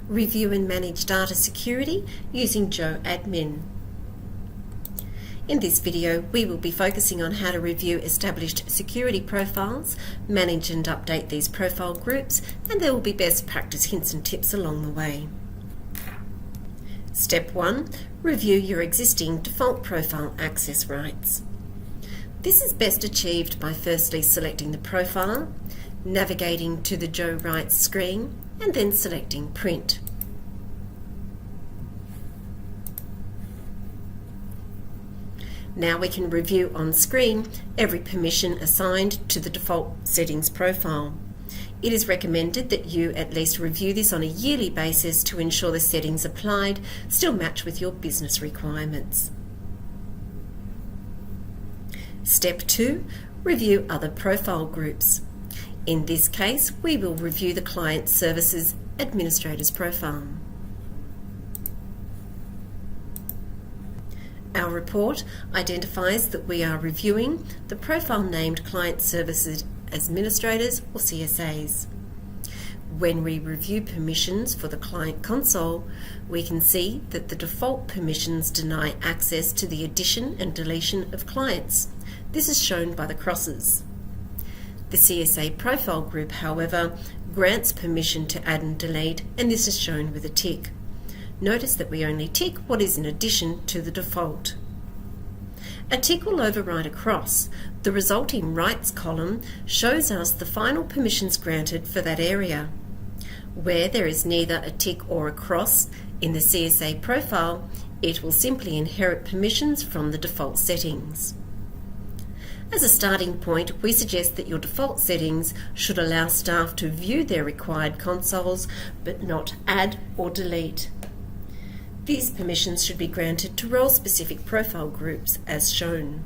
Review and manage data security using Joe Admin. In this video, we will be focusing on how to review established security profiles, manage and update these profile groups, and there will be best practice hints and tips along the way. Step 1. Review your existing default profile access rights. This is best achieved by firstly selecting the profile, navigating to the Joe Rights screen, and then selecting Print. Now we can review on screen every permission assigned to the default settings profile. It is recommended that you at least review this on a yearly basis to ensure the settings applied still match with your business requirements. Step 2. Review other profile groups. In this case, we will review the Client Services Administrator's profile. Our report identifies that we are reviewing the profile named Client Services Administrators or CSAs. When we review permissions for the Client Console, we can see that the default permissions deny access to the addition and deletion of clients. This is shown by the crosses. The CSA profile group, however, grants permission to add and delete, and this is shown with a tick. Notice that we only tick what is in addition to the default. A tick will override a cross. The resulting rights column shows us the final permissions granted for that area. Where there is neither a tick or a cross in the CSA profile, it will simply inherit permissions from the default settings. As a starting point, we suggest that your default settings should allow staff to view their required consoles, but not add or delete. These permissions should be granted to role-specific profile groups as shown.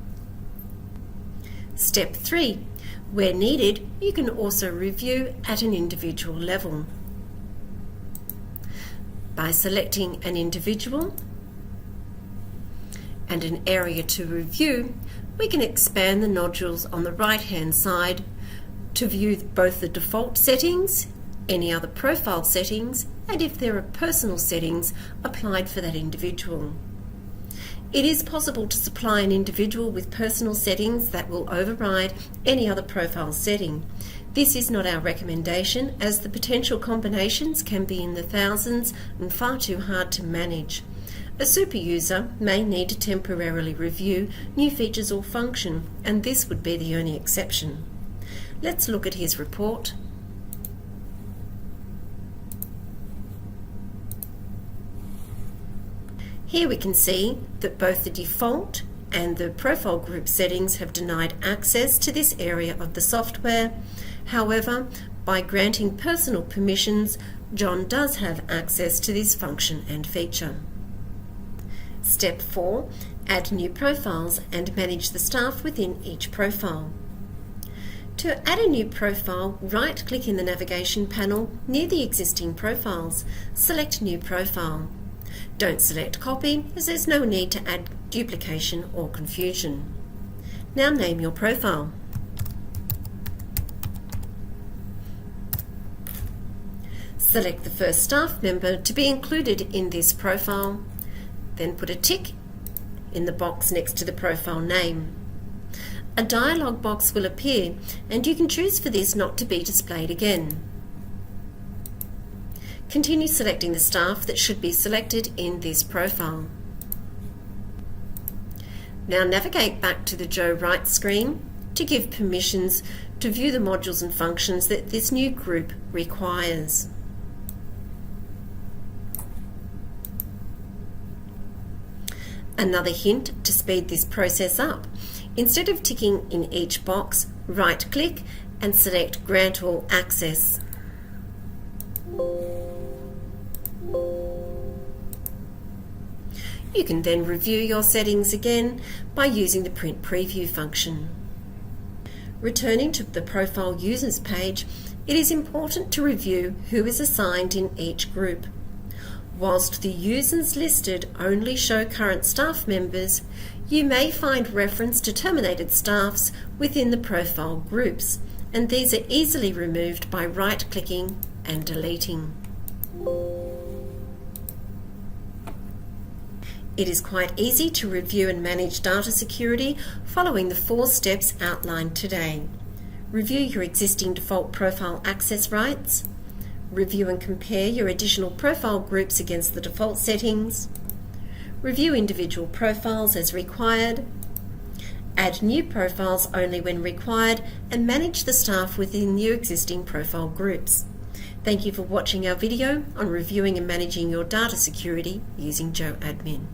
Step 3. Where needed, you can also review at an individual level. By selecting an individual and an area to review, we can expand the nodules on the right-hand side to view both the default settings, any other profile settings, and if there are personal settings applied for that individual. It is possible to supply an individual with personal settings that will override any other profile setting. This is not our recommendation, as the potential combinations can be in the thousands and far too hard to manage. A super user may need to temporarily review new features or function, and this would be the only exception. Let's look at his report. Here we can see that both the default and the profile group settings have denied access to this area of the software. However, by granting personal permissions, John does have access to this function and feature. Step 4. Add new profiles and manage the staff within each profile. To add a new profile, right-click in the navigation panel near the existing profiles. Select New Profile. Don't select Copy, as there's no need to add duplication or confusion. Now name your profile. Select the first staff member to be included in this profile, then put a tick in the box next to the profile name. A dialog box will appear, and you can choose for this not to be displayed again. Continue selecting the staff that should be selected in this profile. Now navigate back to the Joe Rights screen to give permissions to view the modules and functions that this new group requires. Another hint to speed this process up. Instead of ticking in each box, right-click and select Grant All Access. You can then review your settings again by using the Print Preview function. Returning to the Profile Users page, it is important to review who is assigned in each group. Whilst the users listed only show current staff members, you may find reference to terminated staffs within the profile groups, and these are easily removed by right-clicking and deleting. It is quite easy to review and manage data security following the 4 steps outlined today. Review your existing default profile access rights. Review and compare your additional profile groups against the default settings. Review individual profiles as required. Add new profiles only when required, and manage the staff within your existing profile groups. Thank you for watching our video on reviewing and managing your data security using GoAdmin.